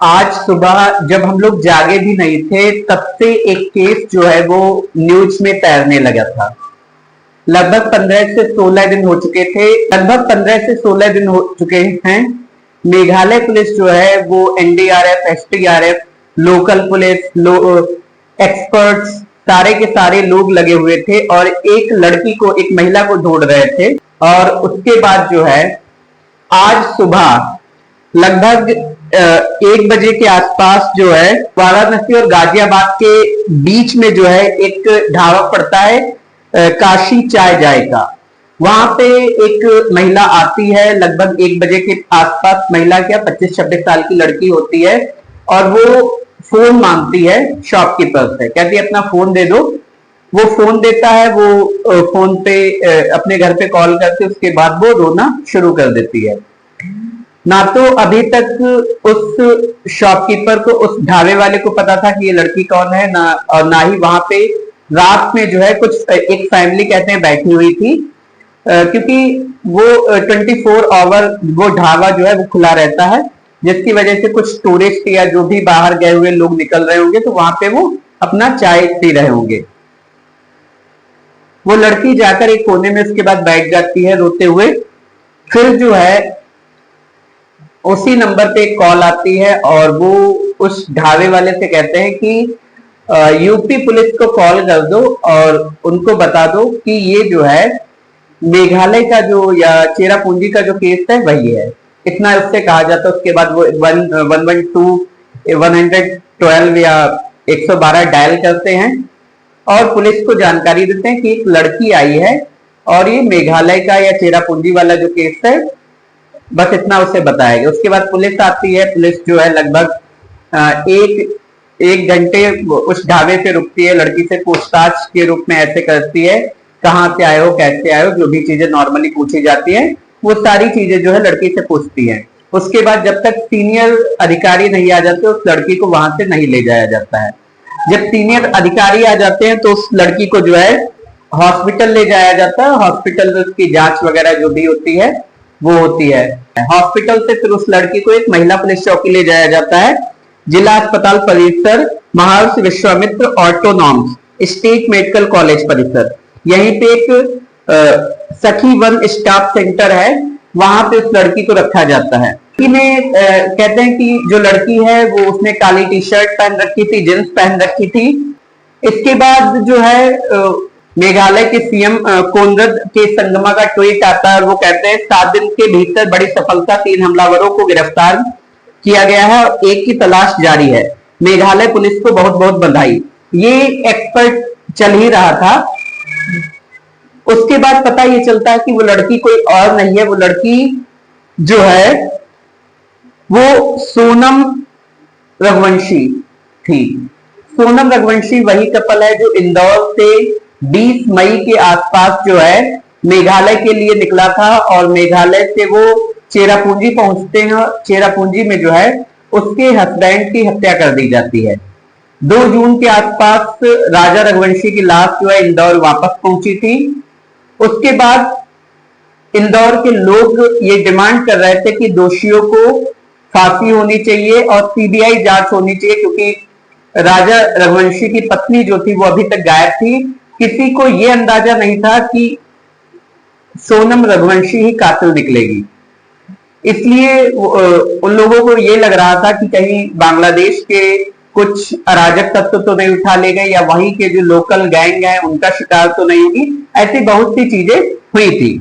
आज सुबह जब हम लोग जागे भी नहीं थे तब से एक केस जो है वो न्यूज में तैरने लगा था। लगभग 15 से 16 दिन हो चुके थे। लगभग 15 से 16 दिन हो चुके हैं। मेघालय पुलिस जो है वो NDRF, SDRF, local police, experts, सारे के सारे लोग लगे हुए थे और एक लड़की को, एक महिला को ढूंढ रहे थे। और उसके बाद जो है आज सुबह लगभग 1 बजे के आसपास जो है वाराणसी और गाजियाबाद के बीच में जो है एक ढाबा पड़ता है, काशी चाय जाय का। वहां पे एक महिला आती है लगभग 1 बजे के आसपास। महिला क्या 25-26 साल की लड़की होती है और वो फोन मांगती है शॉपकीपर से, कहती है अपना फोन दे दो। वो फोन देता है, वो फोन पे अपने घर पे कॉल करके उसके बाद वो रोना शुरू कर देती है। ना तो अभी तक उस शॉपकीपर को, उस ढाबे वाले को पता था कि ये लड़की कौन है, ना और ना ही वहां पे रात में जो है कुछ एक फैमिली कहते हैं बैठी हुई थी, क्योंकि वो 24 आवर वो ढाबा जो है वो खुला रहता है, जिसकी वजह से कुछ टूरिस्ट या जो भी बाहर गए हुए लोग निकल रहे होंगे तो वहां पे वो अपना चाय पी रहे होंगे। वो लड़की जाकर एक कोने में उसके बाद बैठ जाती है रोते हुए। फिर जो है उसी नंबर पे एक कॉल आती है और वो उस ढाबे वाले से कहते हैं कि यूपी पुलिस को कॉल कर दो और उनको बता दो कि ये जो है मेघालय का जो या चेरापूंजी का जो केस है वही है। इतना उससे कहा जाता है। उसके बाद वो 112, 112 या 112 डायल करते हैं और पुलिस को जानकारी देते हैं कि एक लड़की आई है और ये मेघालय का या चेरापूंजी वाला जो केस है, बस इतना उसे बताया गया। उसके बाद पुलिस आती है। पुलिस जो है लगभग एक घंटे उस ढाबे पे रुकती है, लड़की से पूछताछ के रूप में ऐसे करती है, कहाँ से आए हो, कैसे आए हो, जो भी चीजें नॉर्मली पूछी जाती है वो सारी चीजें जो है लड़की से पूछती है। उसके बाद जब तक सीनियर अधिकारी नहीं आ जाते उस लड़की को वहां से नहीं ले जाया जाता है। जब सीनियर अधिकारी आ जाते हैं तो उस लड़की को जो है हॉस्पिटल ले जाया जाता है। हॉस्पिटल में उसकी जांच वगैरह जो भी होती है वो होती है। हॉस्पिटल से फिर उस लड़की को एक महिला पुलिस चौकी ले जाया जाता है। जिला अस्पताल परिसर, महर्षि Vishwamitra autonomous state medical college परिसर, यहीं पे एक सखी वन स्टाफ सेंटर है, वहां पे उस लड़की को रखा जाता है। में कहते हैं कि जो लड़की है वो उसने काली टी शर्ट पहन रखी थी, जींस पहन रखी थी। इसके बाद जो है मेघालय के सीएम कोनरड के संगमा का ट्वीट आता है और वो कहते हैं 7 दिन के भीतर बड़ी सफलता, 3 हमलावरों को गिरफ्तार किया गया है और एक की तलाश जारी है। मेघालय पुलिस को बहुत बहुत बधाई। ये एक्सपर्ट चल ही रहा था। उसके बाद पता ये चलता है कि वो लड़की कोई और नहीं है, वो लड़की जो है वो सोनम रघुवंशी थी। सोनम रघुवंशी वही कपल है जो इंदौर से 20 मई के आसपास जो है मेघालय के लिए निकला था और मेघालय से वो चेरापूंजी पहुंचते हैं। चेरापूंजी में जो है उसके हस्बैंड की हत्या कर दी जाती है। 2 जून के आसपास राजा रघुवंशी की लाश जो है इंदौर वापस पहुंची थी। उसके बाद इंदौर के लोग ये डिमांड कर रहे थे कि दोषियों को फांसी होनी चाहिए और सीबीआई जांच होनी चाहिए, क्योंकि राजा रघुवंशी की पत्नी जो थी वो अभी तक गायब थी। किसी को ये अंदाजा नहीं था कि सोनम रघुवंशी ही कातिल निकलेगी। इसलिए उन लोगों को ये लग रहा था कि कहीं बांग्लादेश के कुछ अराजक तत्व तो नहीं उठा ले गए या वहीं के जो लोकल गैंग है उनका शिकार तो नहीं होगी। ऐसी बहुत सी चीजें हुई थी।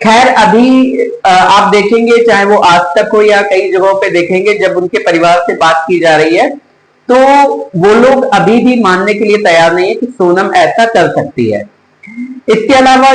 खैर अभी आप देखेंगे, चाहे वो आज तक हो या कई जगहों पे देखेंगे, जब उनके परिवार से बात की जा रही है तो वो लोग अभी भी मानने के लिए तैयार नहीं है कि सोनम ऐसा कर सकती है। इसके अलावा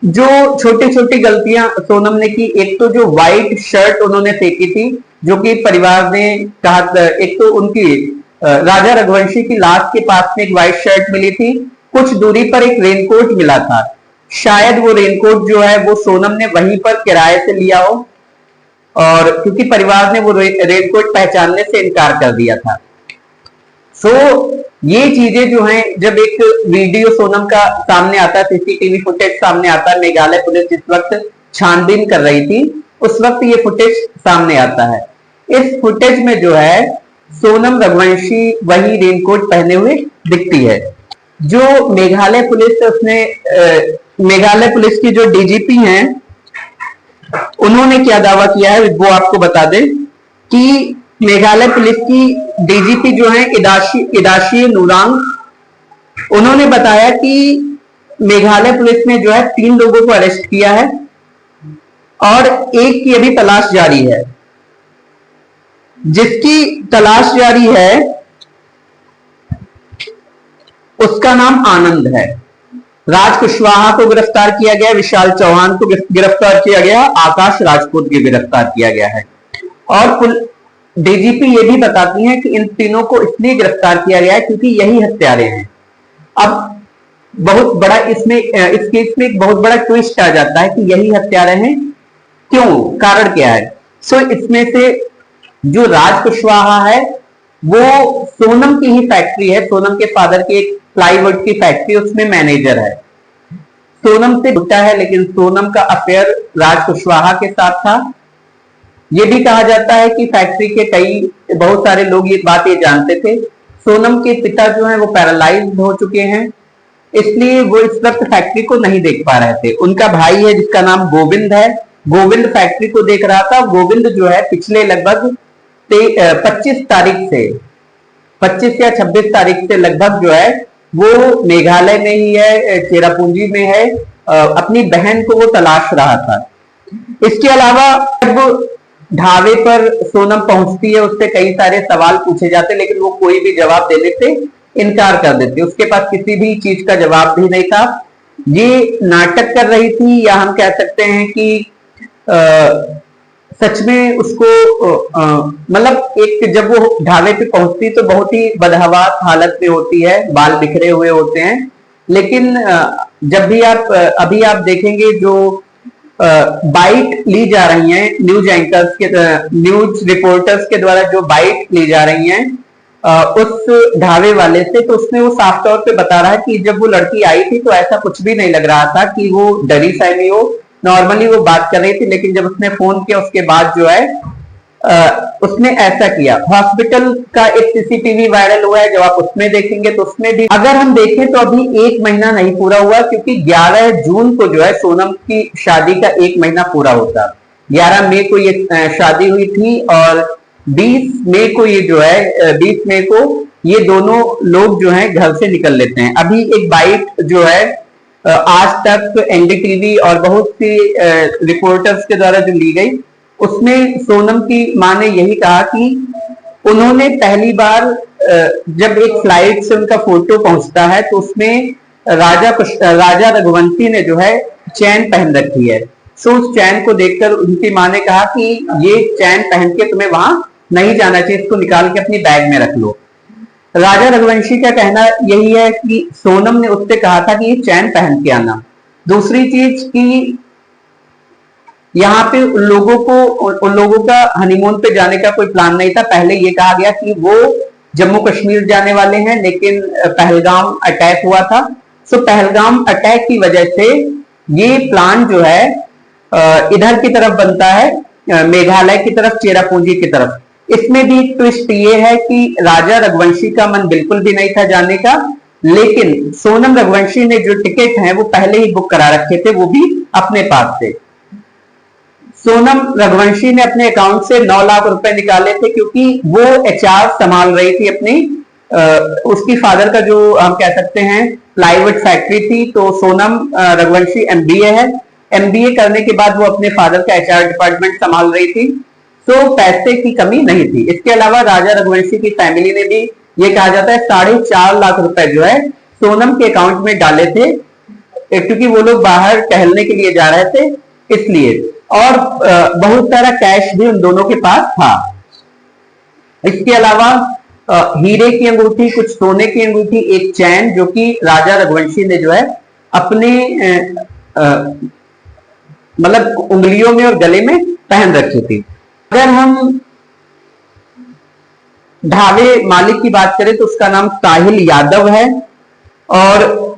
जो छोटी छोटी गलतियां सोनम ने की, एक तो जो व्हाइट शर्ट उन्होंने फेंकी थी, जो कि परिवार ने कहा, एक तो उनकी राजा रघुवंशी की लाश के पास में एक व्हाइट शर्ट मिली थी, कुछ दूरी पर एक रेनकोट मिला था। शायद वो रेनकोट जो है वो सोनम ने वहीं पर किराए से लिया हो, और क्योंकि परिवार ने वो रेनकोट पहचानने से इनकार कर दिया था। सो ये चीजें जो हैं, जब एक वीडियो सोनम का सामने आता है, सीसीटीवी फुटेज सामने आता है, मेघालय पुलिस जिस वक्त छानबीन कर रही थी उस वक्त ये फुटेज सामने आता है। इस फुटेज में जो है सोनम रघुवंशी वही रेनकोट पहने हुए दिखती है। जो मेघालय पुलिस है उसने मेघालय पुलिस की जो डीजीपी हैं उन्होंने क्या दावा किया है वो आपको बता दें कि मेघालय पुलिस की डीजीपी जो है इदाशी नूरांग, उन्होंने बताया कि मेघालय पुलिस ने जो है 3 लोगों को अरेस्ट किया है और एक की अभी तलाश जारी है। जिसकी तलाश जारी है उसका नाम आनंद है। राज कुशवाहा को गिरफ्तार किया गया, विशाल चौहान को गिरफ्तार किया गया, आकाश राजपूत को गिरफ्तार किया गया है। और डीजीपी ये भी बताती हैं कि इन तीनों को इसलिए गिरफ्तार किया गया है क्योंकि यही हत्यारे हैं। अब बहुत बड़ा इसमें इस केस में एक बहुत बड़ा ट्विस्ट आ जाता है कि यही हत्यारे हैं, क्यों, कारण क्या है। सो इसमें से जो राज कुशवाहा है वो सोनम की ही फैक्ट्री है, सोनम के फादर की एक प्लाईवुड की फैक्ट्री, उसमें मैनेजर है। सोनम से जुटा है, लेकिन सोनम का अफेयर राज कुशवाहा के साथ था। ये भी कहा जाता है कि फैक्ट्री के बहुत सारे लोग ये बात जानते थे। सोनम के पिता जो हैं वो पैरालाइज्ड हो चुके हैं, इसलिए वो इस वक्त फैक्ट्री को नहीं देख पा रहे थे। उनका भाई है जिसका नाम गोविंद है, गोविंद फैक्ट्री को देख रहा था। गोविंद जो है पिछले लगभग 25 या 26 तारीख से लगभग जो है वो मेघालय में ही है, चेरापूंजी में है, अपनी बहन को वो तलाश रहा था। इसके अलावा जब ढाबे पर सोनम पहुंचती है उससे कई सारे सवाल पूछे जाते, लेकिन वो कोई भी जवाब देने से इनकार कर देती। उसके पास किसी भी चीज का जवाब भी नहीं था। ये नाटक कर रही थी, या हम कह सकते हैं कि सच में उसको मतलब एक जब वो ढाबे पे पहुंचती तो बहुत ही बदहवास हालत में होती है, बाल बिखरे हुए होते हैं। लेकिन जब भी अभी आप देखेंगे जो बाइट ली जा रही हैं न्यूज रिपोर्टर्स के द्वारा जो बाइट ली जा रही हैं उस ढाबे वाले से, तो उसमें वो साफ तौर पे बता रहा है कि जब वो लड़की आई थी तो ऐसा कुछ भी नहीं लग रहा था कि वो डरी सहमी हो, नॉर्मली वो बात कर रही थी। लेकिन जब उसने फोन किया उसके बाद जो है उसने ऐसा किया। हॉस्पिटल का एक सीसीटीवी वायरल हुआ है, जब आप उसमें देखेंगे तो उसमें भी अगर हम देखें तो अभी 1 महीना नहीं पूरा हुआ, क्योंकि 11 जून को जो है सोनम की शादी का 1 महीना पूरा होता। 11 मई को ये शादी हुई थी और 20 मई को ये जो है 20 मई को ये दोनों लोग जो है घर से निकल लेते हैं। अभी एक बाइट जो है आज तक एनडीटीवी और बहुत सी रिपोर्टर्स के द्वारा जो ली गई, उसमें सोनम की मां ने यही कहा कि उन्होंने पहली बार जब एक फ्लाइट से उनका फोटो पहुंचता है तो उसमें राजा रघुवंशी ने जो है चैन पहन रखी है। सो उस चैन को देखकर उनकी मां ने कहा कि ये चैन पहन के तुम्हें वहां नहीं जाना चाहिए, इसको निकाल के अपनी बैग में रख लो। राजा रघुवंशी का कहना यही है कि सोनम ने उससे कहा था कि ये चैन पहन के आना। दूसरी चीज कि यहाँ पे उन लोगों का हनीमून पे जाने का कोई प्लान नहीं था। पहले ये कहा गया कि वो जम्मू कश्मीर जाने वाले हैं, लेकिन पहलगाम अटैक हुआ था। सो पहलगाम अटैक की वजह से ये प्लान जो है इधर की तरफ बनता है, मेघालय की तरफ, चेरापूंजी की तरफ। इसमें भी ट्विस्ट ये है कि राजा रघुवंशी का मन बिल्कुल भी नहीं था जाने का, लेकिन सोनम रघुवंशी ने जो टिकट है वो पहले ही बुक करा रखे थे, वो भी अपने पास से। सोनम रघुवंशी ने अपने अकाउंट से 9 लाख रुपए निकाले थे, क्योंकि वो एचआर संभाल रही थी अपनी उसकी फादर का जो हम कह सकते हैं प्लाईवुड फैक्ट्री थी। तो सोनम रघुवंशी एमबीए है, एमबीए करने के बाद वो अपने फादर का एचआर डिपार्टमेंट संभाल रही थी, तो पैसे की कमी नहीं थी। इसके अलावा राजा रघुवंशी की फैमिली ने भी, ये कहा जाता है, 4.5 लाख रुपए जो है सोनम के अकाउंट में डाले थे, क्योंकि वो लोग बाहर टहलने के लिए जा रहे थे इसलिए। और बहुत सारा कैश भी उन दोनों के पास था। इसके अलावा हीरे की अंगूठी, कुछ सोने की अंगूठी, एक चैन, जो कि राजा रघुवंशी ने जो है अपने मतलब उंगलियों में और गले में पहन रखी थी। अगर हम ढाबे मालिक की बात करें तो उसका नाम साहिल यादव है, और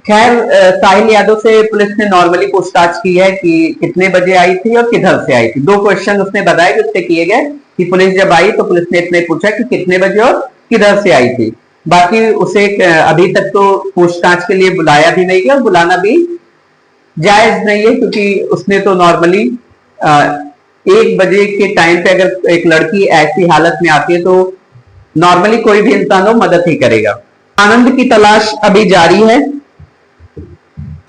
खैर साहिल यादव से पुलिस ने नॉर्मली पूछताछ की है कि कितने बजे आई थी और किधर से आई थी। 2 क्वेश्चन उसने बताया कि उससे किए गए कि पुलिस जब आई तो पुलिस ने इतने पूछा कि कितने बजे और किधर से आई थी। बाकी उसे अभी तक तो पूछताछ के लिए बुलाया भी नहीं गया और बुलाना भी जायज नहीं है, क्योंकि उसने तो नॉर्मली 1 बजे के टाइम पे अगर एक लड़की ऐसी हालत में आती है तो नॉर्मली कोई भी इंसान हो मदद ही करेगा। आनंद की तलाश अभी जारी है।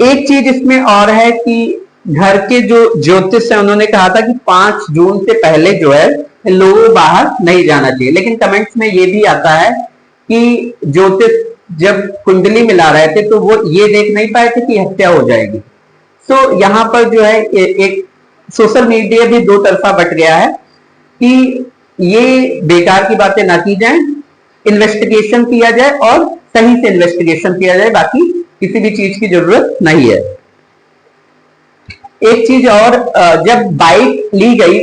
एक चीज इसमें और है कि घर के जो ज्योतिष है उन्होंने कहा था कि 5 जून से पहले जो है लोगों को बाहर नहीं जाना चाहिए, लेकिन कमेंट्स में ये भी आता है कि ज्योतिष जब कुंडली मिला रहे थे तो वो ये देख नहीं पाए थे कि हत्या हो जाएगी। तो यहाँ पर जो है एक सोशल मीडिया भी 2 तरफा बट गया है कि ये बेकार की बातें ना की जाए, इन्वेस्टिगेशन किया जाए और सही से इन्वेस्टिगेशन किया जाए, बाकी किसी भी चीज की जरूरत नहीं है। एक चीज और, जब बाइक ली गई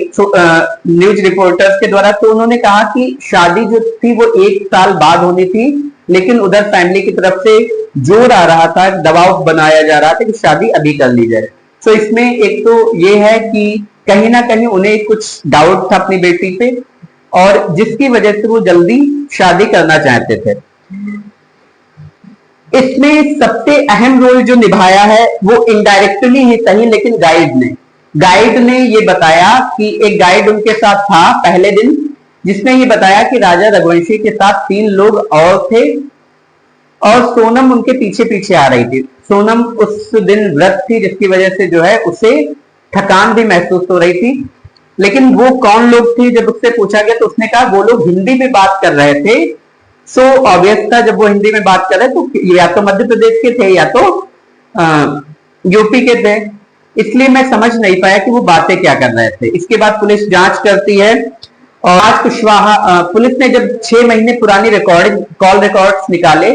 न्यूज रिपोर्टर्स के द्वारा तो उन्होंने कहा कि शादी जो थी वो 1 साल बाद होनी थी, लेकिन उधर फैमिली की तरफ से जोर आ रहा था, दबाव बनाया जा रहा था कि शादी अभी कर ली जाए। तो इसमें एक तो ये है कि कहीं ना कहीं उन्हें कुछ डाउट था अपनी बेटी पे और जिसकी वजह से वो जल्दी शादी करना चाहते थे। इसमें सबसे अहम रोल जो निभाया है वो इनडायरेक्टली ही सही, लेकिन गाइड ने ये बताया कि एक गाइड उनके साथ था पहले दिन, जिसने ये बताया कि राजा रघुवंशी के साथ 3 लोग और थे और सोनम उनके पीछे पीछे आ रही थी। सोनम उस दिन व्रत थी, जिसकी वजह से जो है उसे थकान भी महसूस हो रही थी। लेकिन वो कौन लोग थे, जब उससे पूछा गया तो उसने कहा वो लोग हिंदी में बात कर रहे थे। सो ऑब्वियस था, जब वो हिंदी में बात कर रहे तो या तो मध्य प्रदेश के थे या तो यूपी के थे, इसलिए मैं समझ नहीं पाया कि वो बातें क्या कर रहे थे। इसके बाद पुलिस जांच करती है और आज कुशवाहा पुलिस ने जब 6 महीने पुरानी कॉल रिकॉर्ड्स निकाले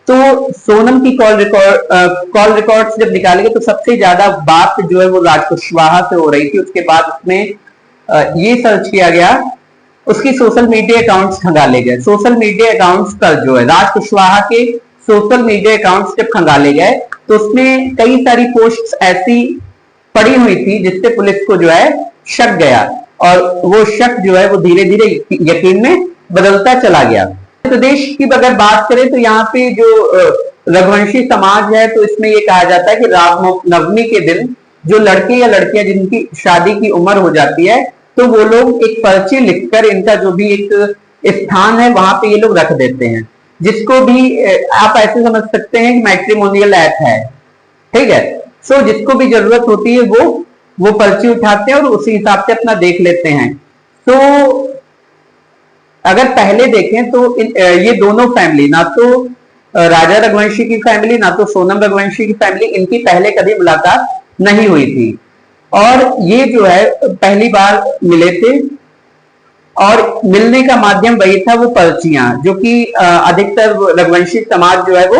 तो सोनम की कॉल रिकॉर्ड्स जब निकाले गए तो सबसे ज्यादा बात जो है वो राज कुशवाहा से हो रही थी। उसके बाद उसमें ये सर्च किया गया, उसकी सोशल मीडिया अकाउंट्स खंगाले गए। सोशल मीडिया अकाउंट्स पर जो है राज कुशवाहा के सोशल मीडिया अकाउंट्स जब खंगाले गए तो उसमें कई सारी पोस्ट्स ऐसी पड़ी हुई थी जिससे पुलिस को जो है शक गया और वो शक जो है वो धीरे धीरे यकीन में बदलता चला गया। प्रदेश की अगर बात करें तो यहाँ पे जो रघुवंशी समाज है तो इसमें ये कहा जाता है कि रामनवमी के दिन जो लड़के या लड़कियां जिनकी शादी की उम्र हो जाती है तो वो लोग एक पर्ची लिखकर इनका जो भी एक स्थान है वहां पे ये लोग रख देते हैं, जिसको भी आप ऐसे समझ सकते हैं कि मैट्रिमोनियल ऐप है, ठीक है। सो जिसको भी जरूरत होती है वो पर्ची उठाते हैं और उसी हिसाब से अपना देख लेते हैं। तो अगर पहले देखें तो ये दोनों फैमिली, ना तो राजा रघुवंशी की फैमिली ना तो सोनम रघुवंशी की फैमिली, इनकी पहले कभी मुलाकात नहीं हुई थी और ये जो है पहली बार मिले थे और मिलने का माध्यम वही था वो पर्चियां, जो कि अधिकतर रघुवंशी समाज जो है वो